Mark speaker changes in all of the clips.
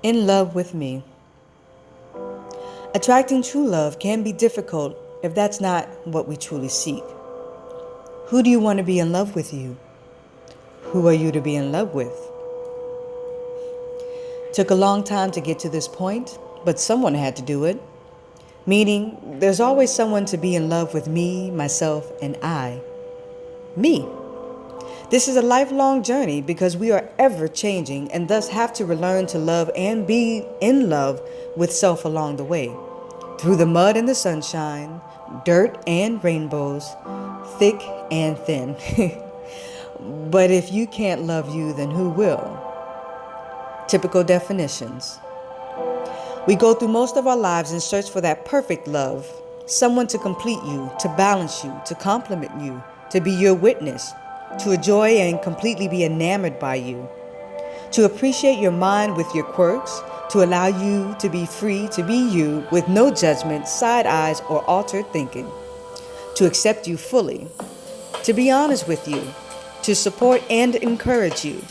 Speaker 1: In love with me. Attracting true love can be difficult if that's not what we truly seek. Who do you want to be in love with you? Who are you to be in love with? Took a long time to get to this point, but someone had to do it. Meaning, there's always someone to be in love with me, myself, and I. Me. This is a lifelong journey because we are ever changing and thus have to relearn to love and be in love with self along the way. Through the mud and the sunshine, dirt and rainbows, thick and thin. But if you can't love you, then who will? Typical definitions. We go through most of our lives in search for that perfect love, someone to complete you, to balance you, to complement you, to be your witness, to enjoy and completely be enamored by you, to appreciate your mind with your quirks, to allow you to be free to be you with no judgment, side eyes, or altered thinking, to accept you fully, to be honest with you, to support and encourage you,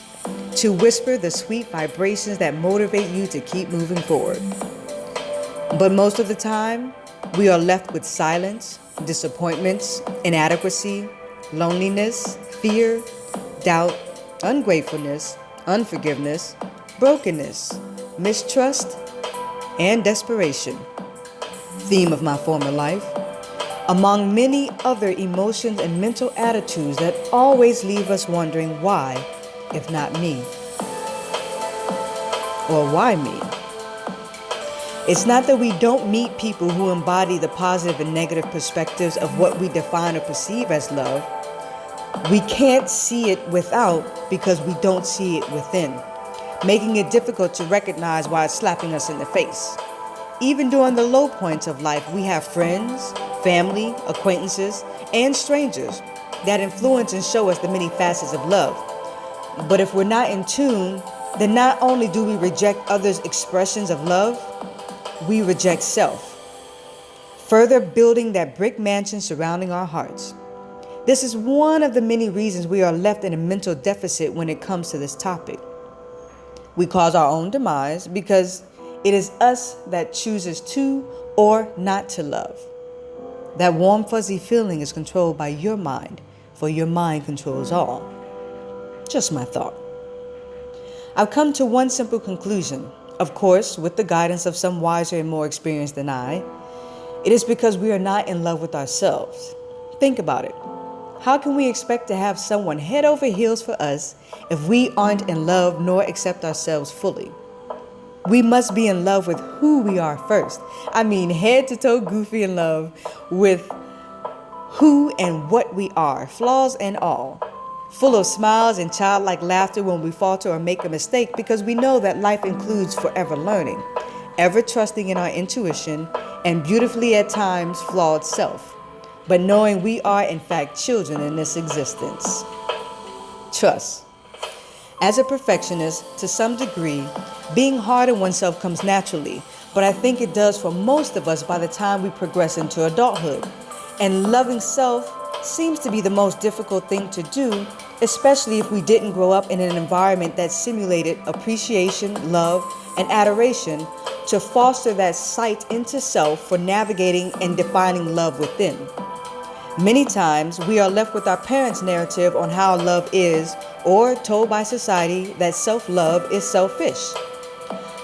Speaker 1: to whisper the sweet vibrations that motivate you to keep moving forward. But most of the time, we are left with silence, disappointments, inadequacy, loneliness, fear, doubt, ungratefulness, unforgiveness, brokenness, mistrust, and desperation. Theme of my former life, among many other emotions and mental attitudes that always leave us wondering why, if not me? Or why me? It's not that we don't meet people who embody the positive and negative perspectives of what we define or perceive as love. We can't see it without because we don't see it within, making it difficult to recognize why it's slapping us in the face. Even during the low points of life, we have friends, family, acquaintances, and strangers that influence and show us the many facets of love. But if we're not in tune, then not only do we reject others' expressions of love, we reject self, further building that brick mansion surrounding our hearts. This is one of the many reasons we are left in a mental deficit when it comes to this topic. We cause our own demise because it is us that chooses to or not to love. That warm fuzzy feeling is controlled by your mind, for your mind controls all. Just my thought. I've come to one simple conclusion, of course, with the guidance of some wiser and more experienced than I. It is because we are not in love with ourselves. Think about it. How can we expect to have someone head over heels for us if we aren't in love nor accept ourselves fully? We must be in love with who we are first. I mean, head to toe goofy in love with who and what we are, flaws and all. Full of smiles and childlike laughter when we falter or make a mistake because we know that life includes forever learning, ever trusting in our intuition, and beautifully at times flawed self, but knowing we are in fact children in this existence. Trust. As a perfectionist, to some degree, being hard on oneself comes naturally, but I think it does for most of us by the time we progress into adulthood. And loving self seems to be the most difficult thing to do, especially if we didn't grow up in an environment that simulated appreciation, love, and adoration to foster that sight into self for navigating and defining love within. Many times, we are left with our parents' narrative on how love is, or told by society that self-love is selfish.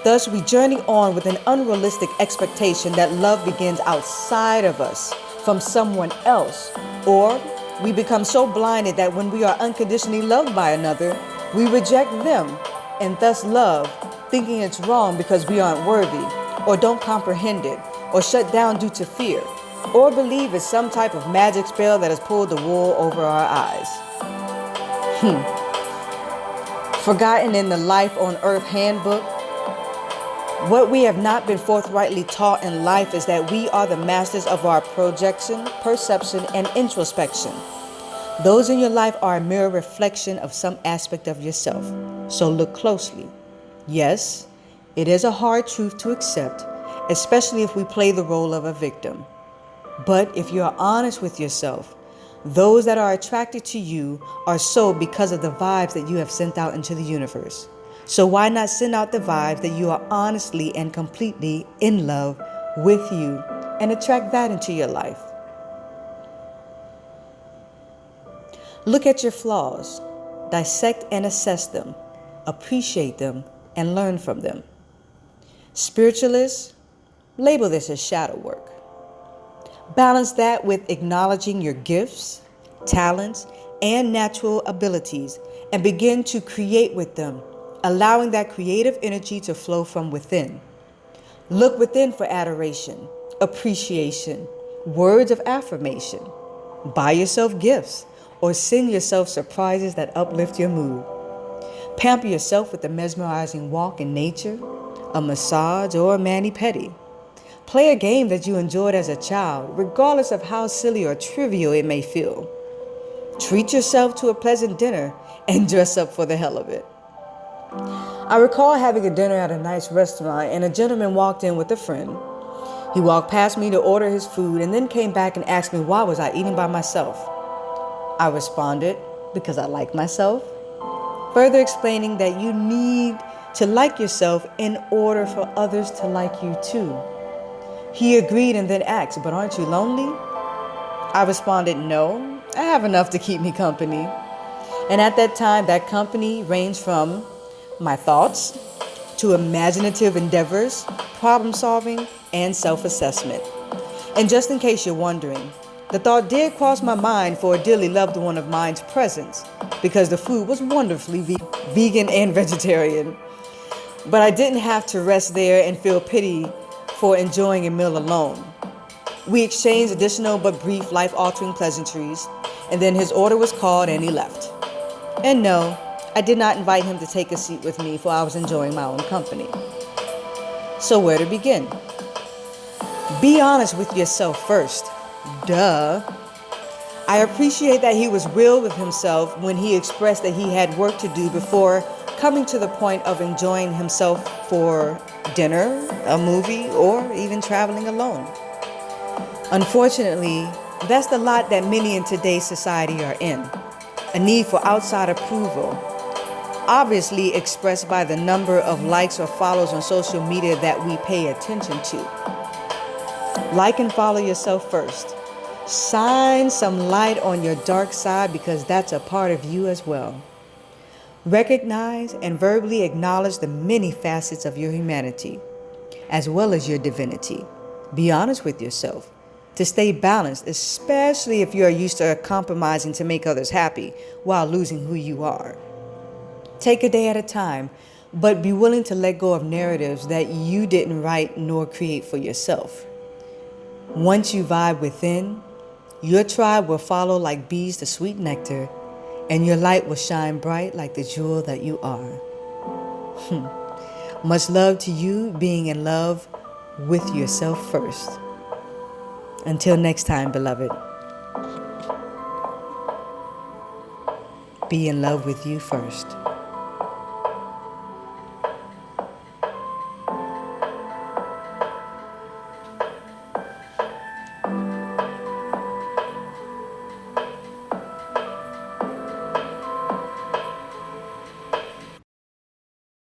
Speaker 1: Thus, we journey on with an unrealistic expectation that love begins outside of us, from someone else, or we become so blinded that when we are unconditionally loved by another, we reject them and thus love, thinking it's wrong because we aren't worthy, or don't comprehend it, or shut down due to fear, or believe it's some type of magic spell that has pulled the wool over our eyes. Forgotten in the Life on Earth handbook, what we have not been forthrightly taught in life is that we are the masters of our projection, perception, and introspection. Those in your life are a mirror reflection of some aspect of yourself, so look closely. Yes, it is a hard truth to accept, especially if we play the role of a victim. But if you are honest with yourself, those that are attracted to you are so because of the vibes that you have sent out into the universe. So why not send out the vibes that you are honestly and completely in love with you and attract that into your life? Look at your flaws, dissect and assess them, appreciate them, and learn from them. Spiritualists, label this as shadow work. Balance that with acknowledging your gifts, talents, and natural abilities, and begin to create with them, allowing that creative energy to flow from within. Look within for adoration, appreciation, words of affirmation. Buy yourself gifts or send yourself surprises that uplift your mood. Pamper yourself with a mesmerizing walk in nature, a massage, or a mani-pedi. Play a game that you enjoyed as a child, regardless of how silly or trivial it may feel. Treat yourself to a pleasant dinner and dress up for the hell of it. I recall having a dinner at a nice restaurant, and a gentleman walked in with a friend. He walked past me to order his food and then came back and asked me why was I eating by myself. I responded, because I like myself, further explaining that you need to like yourself in order for others to like you too. He agreed and then asked, but aren't you lonely? I responded, no, I have enough to keep me company. And at that time, that company ranged from my thoughts to imaginative endeavors, problem solving, and self-assessment. And just in case you're wondering, the thought did cross my mind for a dearly loved one of mine's presence because the food was wonderfully vegan and vegetarian. But I didn't have to rest there and feel pity for enjoying a meal alone. We exchanged additional but brief life-altering pleasantries, and then his order was called and he left. And no, I did not invite him to take a seat with me, for I was enjoying my own company. So where to begin? Be honest with yourself first. Duh. I appreciate that he was real with himself when he expressed that he had work to do before coming to the point of enjoying himself for dinner, a movie, or even traveling alone. Unfortunately, that's the lot that many in today's society are in. A need for outside approval, obviously expressed by the number of likes or follows on social media that we pay attention to. Like and follow yourself first. Shine some light on your dark side because that's a part of you as well. Recognize and verbally acknowledge the many facets of your humanity, as well as your divinity. Be honest with yourself to stay balanced, especially if you are used to compromising to make others happy while losing who you are. Take a day at a time, but be willing to let go of narratives that you didn't write nor create for yourself. Once you vibe within, your tribe will follow like bees the sweet nectar, and your light will shine bright like the jewel that you are. Much love to you being in love with yourself first. Until next time, beloved, be in love with you first.